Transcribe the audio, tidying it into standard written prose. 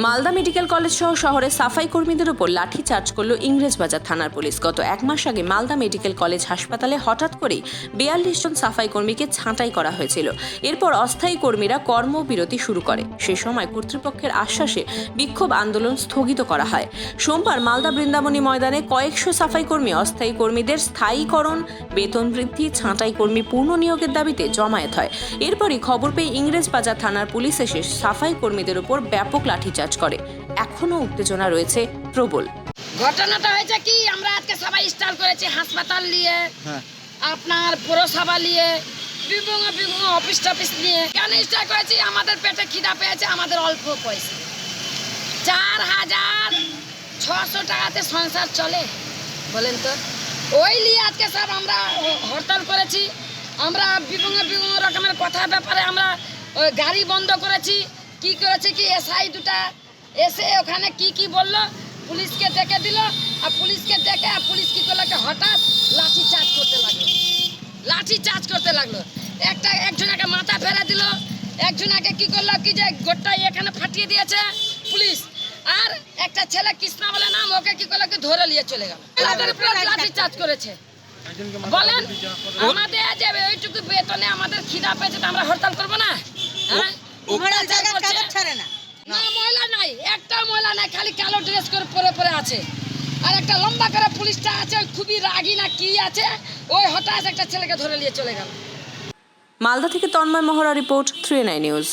Malda medical college সহ শহরের সাফাই কর্মীদের উপর লাঠিচার্জ করল ইংরেজবাজার থানার পুলিশ। গত এক মাস আগে মালদা মেডিকেল কলেজ হাসপাতালে হঠাৎ করেই 42 জন সাফাই কর্মীকে ছাঁটাই করা হয়েছিল। এরপর অস্থায়ী কর্মীরা কর্মবিরতি শুরু করে। সে সময় কর্তৃপক্ষের আশ্বাসে বিক্ষোভ আন্দোলন স্থগিত করা হয়। সোমবার মালদা বৃন্দাবনী ময়দানে কয়েকশো সাফাই কর্মী অস্থায়ী কর্মীদের স্থায়ীকরণ, বেতন বৃদ্ধি, ছাঁটাই কর্মী পূর্ণ নিয়োগের দাবিতে জমায়েত হয়। এরপরই খবর পেয়ে ইংরেজবাজার থানার পুলিশ এসে সাফাই কর্মীদের উপর ব্যাপক লাঠিচার্জ করে। এখনো উত্তেজনা রয়েছে প্রবল। ঘটনাটা হয়েছে কি, আমরা আজকে সবাই স্টাল করেছি হাসপাতাল নিয়ে, আপনার পৌরসভা নিয়ে, বিভিন্ন অফিস টফিস নিয়ে। কেন স্টাল করেছি? আমাদের পেটে খিদা পেয়েছে, আমাদের অল্প পয়সা, 4600 টাকাতে সংসার চলে বলেন তো। ওই নিয়ে আজকে সব আমরা হরতাল করেছি। আমরা বিভিন্ন রকমের কথা ব্যাপারে আমরা গাড়ি বন্ধ করেছি। কি করেছে কি, এসআই দুটা এসে ওখানে কি বললো, পুলিশকে ডেকে দিল। আর পুলিশকে ডেকে পুলিশ কি করলো, হঠাৎ লাঠি চার্জ করতে লাগলো। একজনকে মাথা ফেলে দিল, একজনকে কি করলো কি যে গোটাই এখানে ফাটিয়ে দিয়েছে পুলিশ। আর একটা ছেলে কৃষ্ণা বলে নাম, ওকে কি করলো কি ধরে নিয়ে চলে গেল। লাঠি চার্জ করেছে। বলেন আমাদের যে ওইটুকু বেতনে আমাদের খিদা পেয়েছে, আমরা হরতাল করবো না? হ্যাঁ, না মহিলা নাই, একটা মহিলা নাই, খালি কালো ড্রেস করে পরে আছে। আর একটা লম্বা করে পুলিশটা আছে, ওই খুবই রাগী না কি আছে, ওই হঠাৎ একটা ছেলেকে ধরে নিয়ে চলে গেল। মালদা থেকে তন্ময় মহড়া রিপোর্ট, 3 নিউজ।